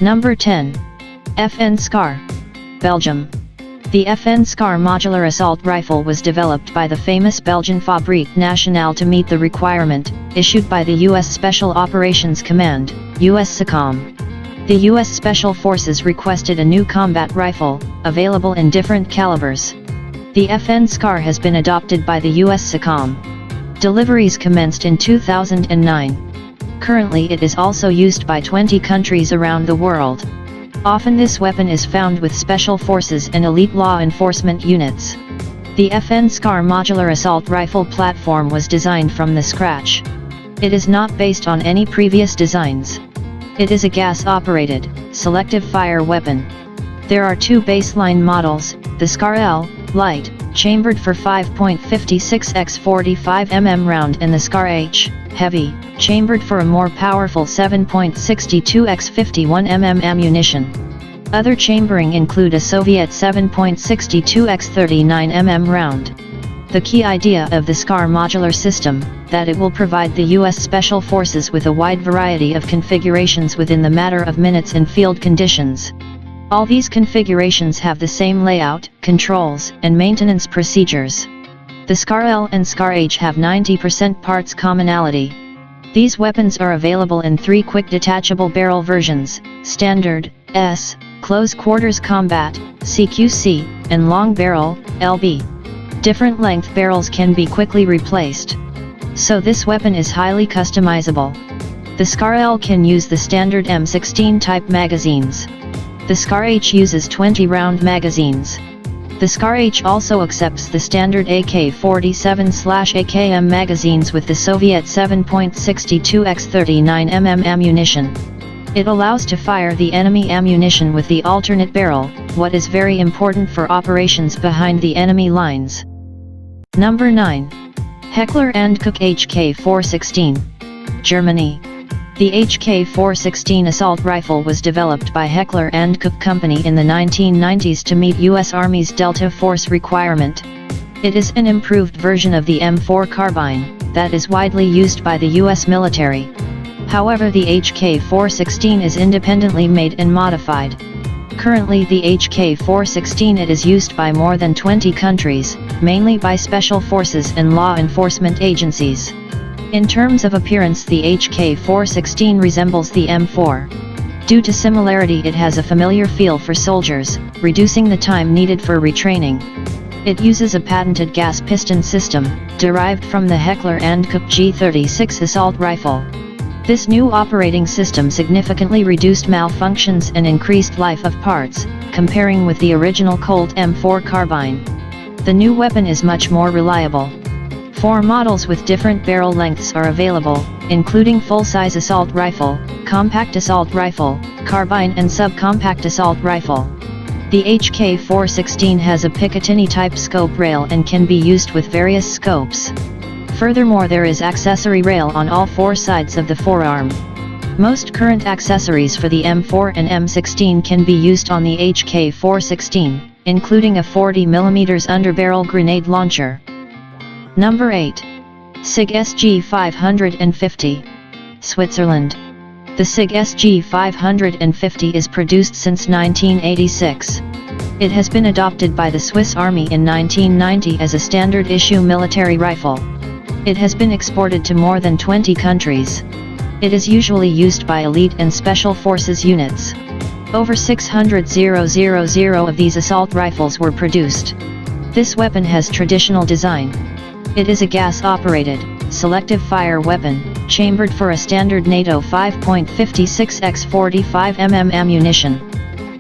Number 10. FN SCAR, Belgium. The FN SCAR modular assault rifle was developed by the famous Belgian Fabrique Nationale to meet the requirement issued by the U.S. Special Operations Command, USSOCOM. The U.S. Special Forces requested a new combat rifle, available in different calibers. The FN SCAR has been adopted by the USSOCOM. Deliveries commenced in 2009. Currently it is also used by 20 countries around the world. Often this weapon is found with special forces and elite law enforcement units. The FN SCAR modular assault rifle platform was designed from the scratch. It is not based on any previous designs. It is a gas-operated, selective fire weapon. There are two baseline models, the SCAR L, light, chambered for 5.56 x 45 mm round, and the SCAR H, heavy, chambered for a more powerful 7.62 x 51 mm ammunition. Other chambering include a Soviet 7.62 x 39 mm round. The key idea of the SCAR modular system, that it will provide the U.S. Special Forces with a wide variety of configurations within the matter of minutes in field conditions. All these configurations have the same layout, controls, and maintenance procedures. The SCAR L and SCAR H have 90% parts commonality. These weapons are available in 3 quick detachable barrel versions, Standard, S, Close Quarters Combat, CQC, and Long Barrel, LB. Different length barrels can be quickly replaced. So this weapon is highly customizable. The SCAR L can use the standard M16 type magazines. The SCAR H uses 20-round magazines. The SCAR H also accepts the standard AK-47/AKM magazines with the Soviet 7.62 x 39 mm ammunition. It allows to fire the enemy ammunition with the alternate barrel, what is very important for operations behind the enemy lines. Number 9. Heckler & Koch HK416, Germany. The HK416 assault rifle was developed by Heckler & Koch Company in the 1990s to meet U.S. Army's Delta Force requirement. It is an improved version of the M4 carbine, that is widely used by the U.S. military. However, the HK416 is independently made and modified. Currently the HK416 it is used by more than 20 countries, mainly by special forces and law enforcement agencies. In terms of appearance, the HK416 resembles the M4. Due to similarity, it has a familiar feel for soldiers, reducing the time needed for retraining. It uses a patented gas piston system, derived from the Heckler & Koch G36 assault rifle. This new operating system significantly reduced malfunctions and increased life of parts, comparing with the original Colt M4 carbine. The new weapon is much more reliable. 4 models with different barrel lengths are available, including full-size assault rifle, compact assault rifle, carbine and subcompact assault rifle. The HK416 has a Picatinny-type scope rail and can be used with various scopes. Furthermore, there is accessory rail on all 4 sides of the forearm. Most current accessories for the M4 and M16 can be used on the HK416, including a 40mm underbarrel grenade launcher. Number 8. SIG SG550, Switzerland. The SIG SG550 is produced since 1986. It has been adopted by the Swiss Army in 1990 as a standard issue military rifle. It has been exported to more than 20 countries. It is usually used by elite and special forces units. Over 600,000 of these assault rifles were produced. This weapon has traditional design. It is a gas-operated, selective fire weapon, chambered for a standard NATO 5.56 x 45 mm ammunition.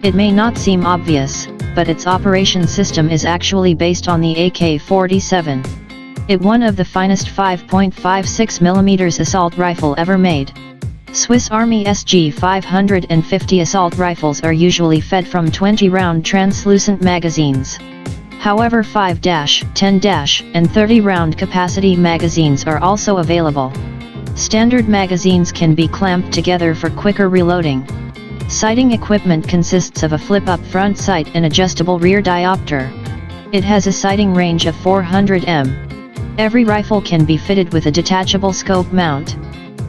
It may not seem obvious, but its operation system is actually based on the AK-47. It one of the finest 5.56 mm assault rifle ever made. Swiss Army SG550 assault rifles are usually fed from 20-round translucent magazines. However, 5-, 10-, and 30-round capacity magazines are also available. Standard magazines can be clamped together for quicker reloading. Sighting equipment consists of a flip-up front sight and adjustable rear diopter. It has a sighting range of 400 m. Every rifle can be fitted with a detachable scope mount.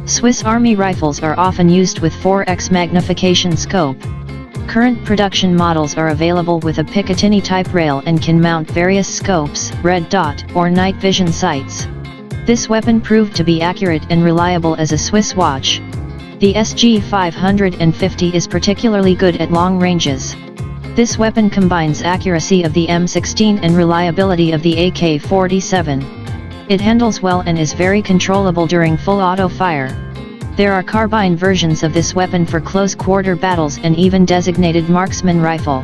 Swiss Army rifles are often used with 4x magnification scope. Current production models are available with a Picatinny type rail and can mount various scopes, red dot, or night vision sights. This weapon proved to be accurate and reliable as a Swiss watch. The SG 550 is particularly good at long ranges. This weapon combines accuracy of the M16 and reliability of the AK-47. It handles well and is very controllable during full auto fire. There are carbine versions of this weapon for close-quarter battles and even designated marksman rifle.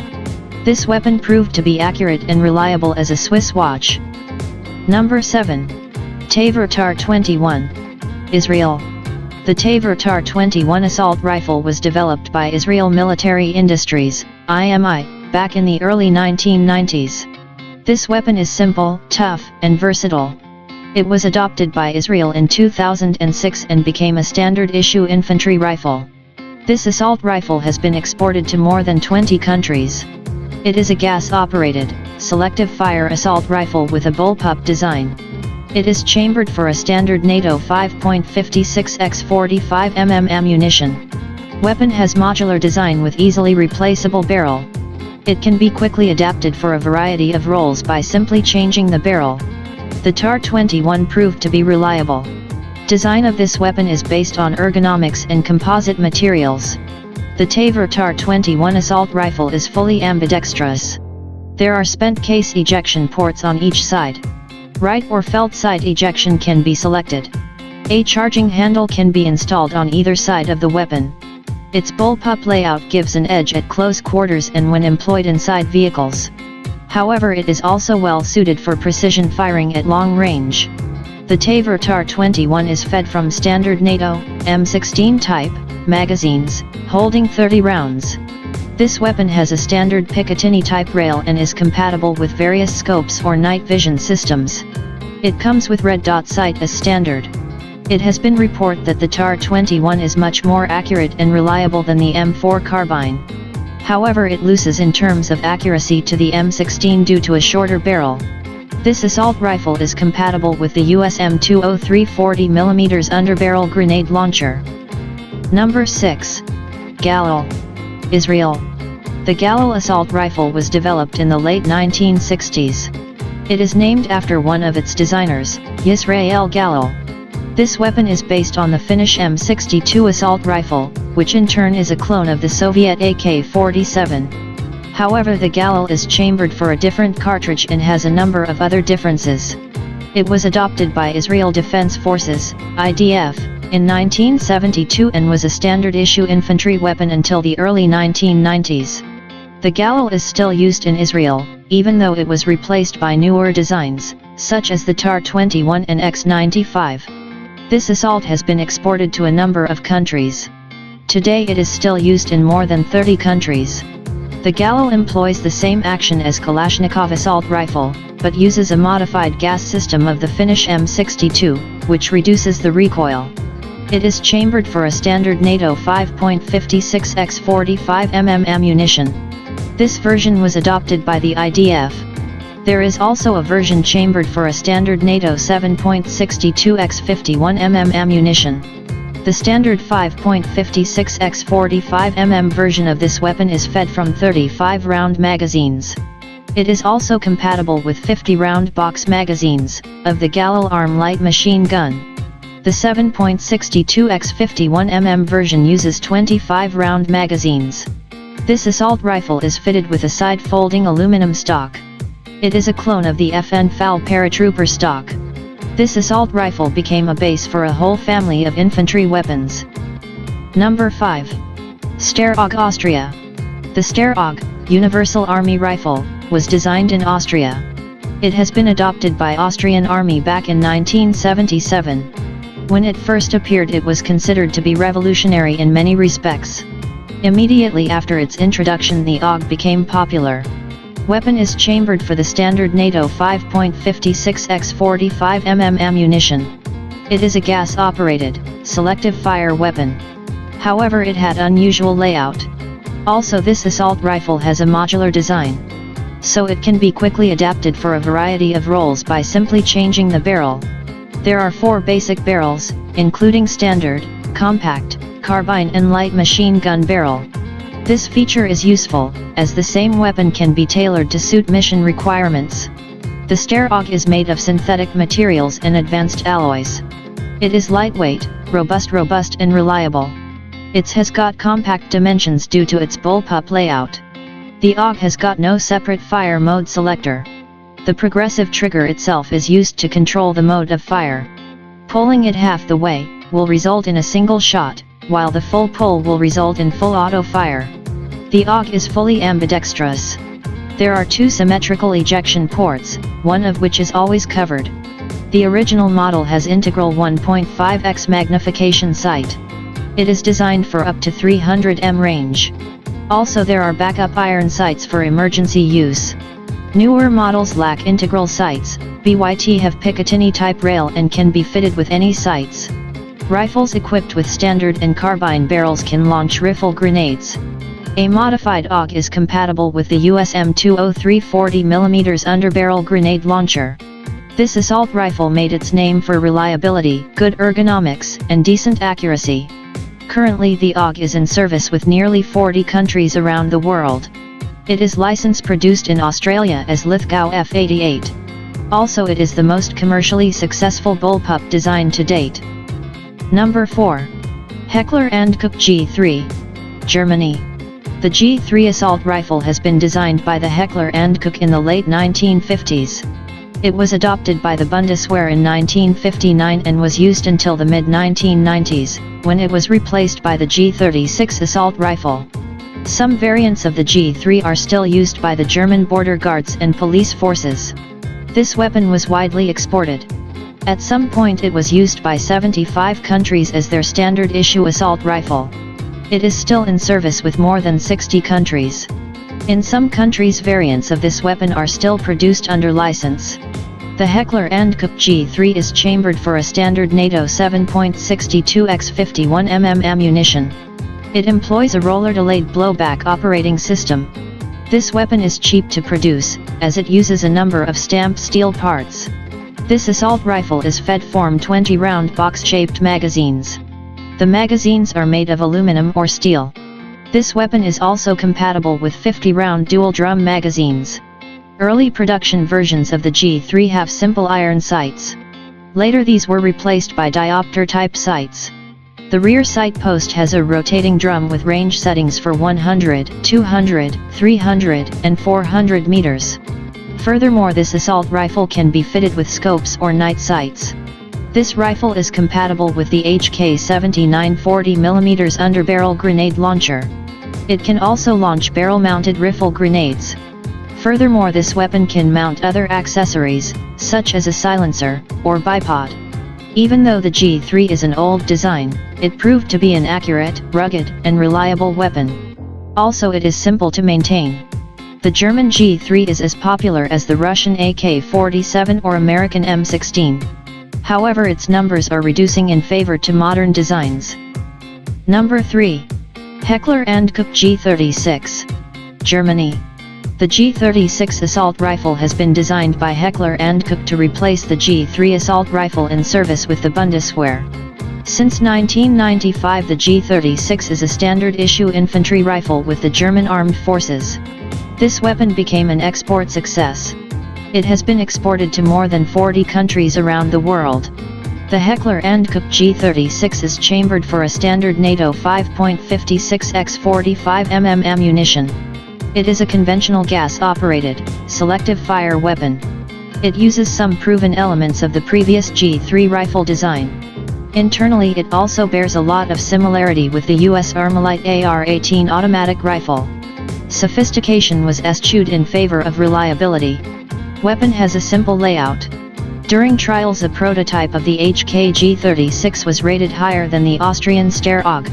This weapon proved to be accurate and reliable as a Swiss watch. Number 7. Tavor TAR-21. Israel. The Tavor TAR-21 assault rifle was developed by Israel Military Industries, IMI, back in the early 1990s. This weapon is simple, tough, and versatile. It was adopted by Israel in 2006 and became a standard-issue infantry rifle. This assault rifle has been exported to more than 20 countries. It is a gas-operated, selective fire assault rifle with a bullpup design. It is chambered for a standard NATO 5.56x45 mm ammunition. Weapon has modular design with easily replaceable barrel. It can be quickly adapted for a variety of roles by simply changing the barrel. The TAR-21 proved to be reliable. Design of this weapon is based on ergonomics and composite materials. The Tavor TAR-21 assault rifle is fully ambidextrous. There are spent case ejection ports on each side. Right or felt side ejection can be selected. A charging handle can be installed on either side of the weapon. Its bullpup layout gives an edge at close quarters and when employed inside vehicles. However, it is also well suited for precision firing at long range. The Tavor TAR-21 is fed from standard NATO M16 type magazines, holding 30 rounds. This weapon has a standard Picatinny type rail and is compatible with various scopes or night vision systems. It comes with red dot sight as standard. It has been reported that the TAR-21 is much more accurate and reliable than the M4 carbine. However, it loses in terms of accuracy to the M16 due to a shorter barrel. This assault rifle is compatible with the US M203 40mm underbarrel grenade launcher. Number 6. Galil. Israel. The Galil assault rifle was developed in the late 1960s. It is named after one of its designers, Yisrael Galil. This weapon is based on the Finnish M62 assault rifle, which in turn is a clone of the Soviet AK-47. However, the Galil is chambered for a different cartridge and has a number of other differences. It was adopted by Israel Defense Forces, IDF, in 1972 and was a standard-issue infantry weapon until the early 1990s. The Galil is still used in Israel, even though it was replaced by newer designs, such as the TAR-21 and X-95. This assault has been exported to a number of countries. Today it is still used in more than 30 countries. The Galil employs the same action as Kalashnikov assault rifle, but uses a modified gas system of the Finnish M62, which reduces the recoil. It is chambered for a standard NATO 5.56x45 mm ammunition. This version was adopted by the IDF. There is also a version chambered for a standard NATO 7.62x51 mm ammunition. The standard 5.56x45 mm version of this weapon is fed from 35-round magazines. It is also compatible with 50-round box magazines, of the Galil Arm light machine gun. The 7.62x51 mm version uses 25-round magazines. This assault rifle is fitted with a side-folding aluminum stock. It is a clone of the FN FAL paratrooper stock. This assault rifle became a base for a whole family of infantry weapons. Number 5. Steyr-AUG Austria. The Steyr-AUG, Universal Army Rifle, was designed in Austria. It has been adopted by Austrian Army back in 1977. When it first appeared, it was considered to be revolutionary in many respects. Immediately after its introduction, the AUG became popular. Weapon is chambered for the standard NATO 5.56x45 mm ammunition. It is a gas-operated, selective fire weapon. However, it had unusual layout. Also, this assault rifle has a modular design. So it can be quickly adapted for a variety of roles by simply changing the barrel. There are 4 basic barrels, including standard, compact, carbine and light machine gun barrel. This feature is useful, as the same weapon can be tailored to suit mission requirements. The Steyr AUG is made of synthetic materials and advanced alloys. It is lightweight, robust and reliable. It has got compact dimensions due to its bullpup layout. The AUG has got no separate fire mode selector. The progressive trigger itself is used to control the mode of fire. Pulling it half the way will result in a single shot, while the full pull will result in full auto fire. The AUG is fully ambidextrous. There are two symmetrical ejection ports, one of which is always covered. The original model has integral 1.5x magnification sight. It is designed for up to 300 m range. Also there are backup iron sights for emergency use. Newer models lack integral sights. BYT have Picatinny type rail and can be fitted with any sights. Rifles equipped with standard and carbine barrels can launch rifle grenades. A modified AUG is compatible with the USM-203 40mm underbarrel grenade launcher. This assault rifle made its name for reliability, good ergonomics, and decent accuracy. Currently the AUG is in service with nearly 40 countries around the world. It is license produced in Australia as Lithgow F88. Also it is the most commercially successful bullpup design to date. Number 4. Heckler & Koch G3, Germany. The G3 assault rifle has been designed by the Heckler & Koch in the late 1950s. It was adopted by the Bundeswehr in 1959 and was used until the mid-1990s, when it was replaced by the G36 assault rifle. Some variants of the G3 are still used by the German border guards and police forces. This weapon was widely exported. At some point it was used by 75 countries as their standard issue assault rifle. It is still in service with more than 60 countries. In some countries variants of this weapon are still produced under license. The Heckler & Koch G3 is chambered for a standard NATO 7.62x 51mm ammunition. It employs a roller-delayed blowback operating system. This weapon is cheap to produce, as it uses a number of stamped steel parts. This assault rifle is fed from 20-round box-shaped magazines. The magazines are made of aluminum or steel. This weapon is also compatible with 50-round dual-drum magazines. Early production versions of the G3 have simple iron sights. Later these were replaced by diopter-type sights. The rear sight post has a rotating drum with range settings for 100, 200, 300, and 400 meters. Furthermore, this assault rifle can be fitted with scopes or night sights. This rifle is compatible with the HK-79 40mm underbarrel grenade launcher. It can also launch barrel-mounted rifle grenades. Furthermore, this weapon can mount other accessories, such as a silencer, or bipod. Even though the G3 is an old design, it proved to be an accurate, rugged, and reliable weapon. Also it is simple to maintain. The German G3 is as popular as the Russian AK-47 or American M16. However, its numbers are reducing in favor to modern designs. Number 3. Heckler & Koch G36, Germany. The G36 assault rifle has been designed by Heckler & Koch to replace the G3 assault rifle in service with the Bundeswehr. Since 1995 the G36 is a standard issue infantry rifle with the German armed forces. This weapon became an export success. It has been exported to more than 40 countries around the world. The Heckler & Koch G36 is chambered for a standard NATO 5.56x 45mm ammunition. It is a conventional gas-operated, selective fire weapon. It uses some proven elements of the previous G3 rifle design. Internally it also bears a lot of similarity with the US Armalite AR-18 automatic rifle. Sophistication was eschewed in favor of reliability. Weapon has a simple layout. During trials a prototype of the HK G36 was rated higher than the Austrian Steyr AUG.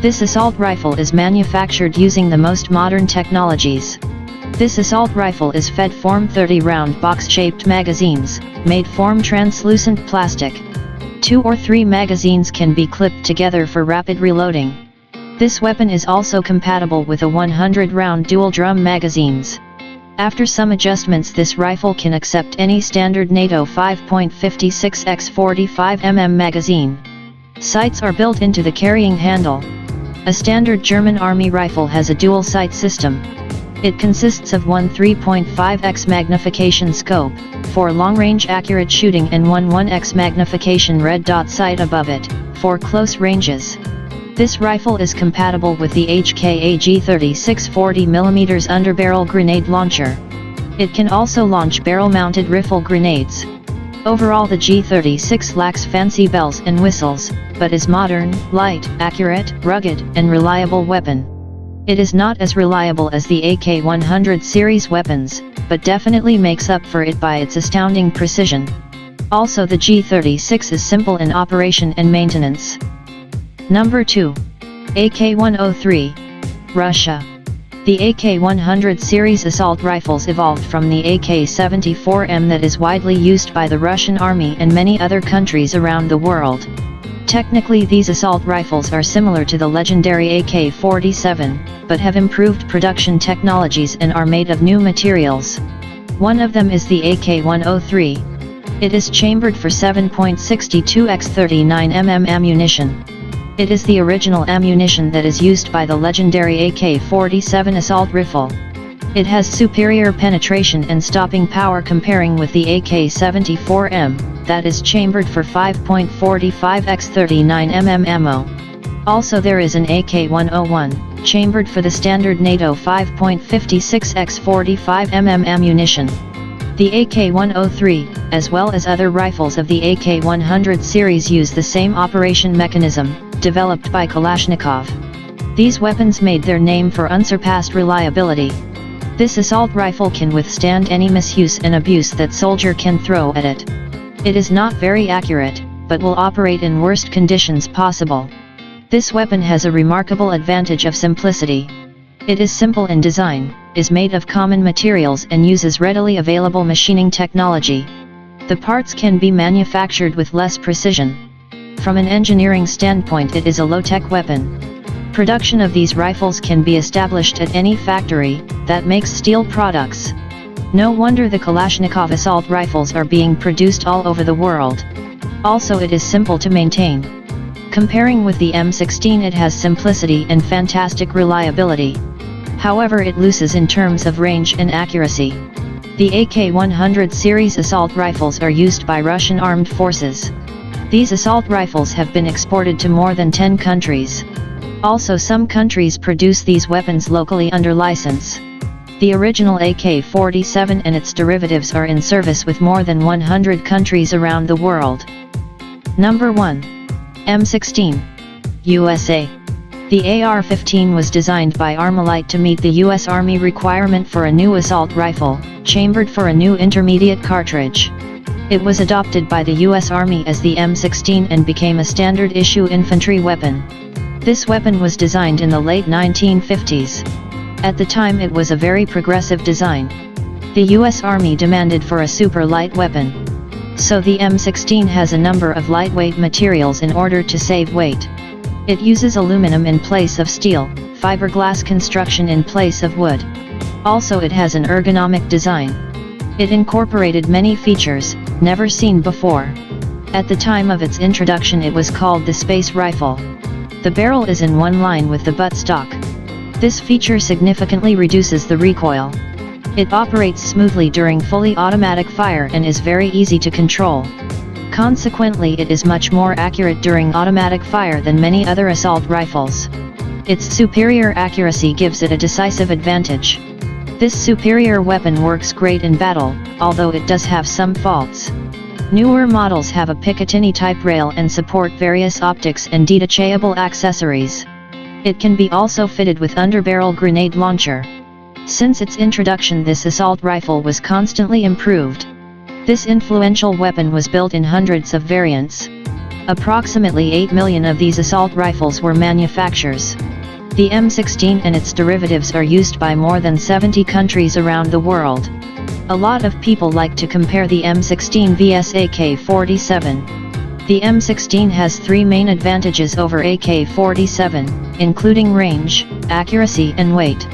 This assault rifle is manufactured using the most modern technologies. This assault rifle is fed from 30-round box-shaped magazines, made from translucent plastic. 2 or 3 magazines can be clipped together for rapid reloading. This weapon is also compatible with a 100-round dual-drum magazines. After some adjustments this rifle can accept any standard NATO 5.56x 45mm magazine. Sights are built into the carrying handle. A standard German Army rifle has a dual sight system. It consists of one 3.5x magnification scope, 4 long-range accurate shooting and one 1x magnification red dot sight above it, for close ranges. This rifle is compatible with the HKA G36 40mm underbarrel grenade launcher. It can also launch barrel-mounted rifle grenades. Overall, the G36 lacks fancy bells and whistles, but is modern, light, accurate, rugged, and reliable weapon. It is not as reliable as the AK-100 series weapons, but definitely makes up for it by its astounding precision. Also, the G36 is simple in operation and maintenance. Number 2. AK-103, Russia. The AK-100 series assault rifles evolved from the AK-74M that is widely used by the Russian Army and many other countries around the world. Technically, these assault rifles are similar to the legendary AK-47, but have improved production technologies and are made of new materials. One of them is the AK-103. It is chambered for 7.62x39mm ammunition. It is the original ammunition that is used by the legendary AK-47 assault rifle. It has superior penetration and stopping power comparing with the AK-74M, that is chambered for 5.45x39mm ammo. Also, there is an AK-101, chambered for the standard NATO 5.56x45mm ammunition. The AK-103, as well as other rifles of the AK-100 series, use the same operation mechanism, developed by Kalashnikov. These weapons made their name for unsurpassed reliability. This assault rifle can withstand any misuse and abuse that soldier can throw at it. It is not very accurate, but will operate in worst conditions possible. This weapon has a remarkable advantage of simplicity. It is simple in design, is made of common materials and uses readily available machining technology. The parts can be manufactured with less precision. From an engineering standpoint, it is a low-tech weapon. Production of these rifles can be established at any factory that makes steel products. No wonder the Kalashnikov assault rifles are being produced all over the world. Also, it is simple to maintain. Comparing with the M16, it has simplicity and fantastic reliability. However, it loses in terms of range and accuracy. The AK-100 series assault rifles are used by Russian armed forces. These assault rifles have been exported to more than 10 countries. Also, some countries produce these weapons locally under license. The original AK-47 and its derivatives are in service with more than 100 countries around the world. Number 1. M16. USA. The AR-15 was designed by Armalite to meet the U.S. Army requirement for a new assault rifle, chambered for a new intermediate cartridge. It was adopted by the U.S. Army as the M16 and became a standard-issue infantry weapon. This weapon was designed in the late 1950s. At the time, it was a very progressive design. The U.S. Army demanded for a super light weapon. So the M16 has a number of lightweight materials in order to save weight. It uses aluminum in place of steel, fiberglass construction in place of wood. Also, it has an ergonomic design. It incorporated many features never seen before. At the time of its introduction, it was called the Space Rifle. The barrel is in one line with the buttstock. This feature significantly reduces the recoil. It operates smoothly during fully automatic fire and is very easy to control. Consequently, it is much more accurate during automatic fire than many other assault rifles. Its superior accuracy gives it a decisive advantage. This superior weapon works great in battle, although it does have some faults. Newer models have a Picatinny type rail and support various optics and detachable accessories. It can be also fitted with underbarrel grenade launcher. Since its introduction, this assault rifle was constantly improved. This influential weapon was built in hundreds of variants. Approximately 8 million of these assault rifles were manufactured. The M16 and its derivatives are used by more than 70 countries around the world. A lot of people like to compare the M16 vs AK-47. The M16 has 3 main advantages over AK-47, including range, accuracy and weight.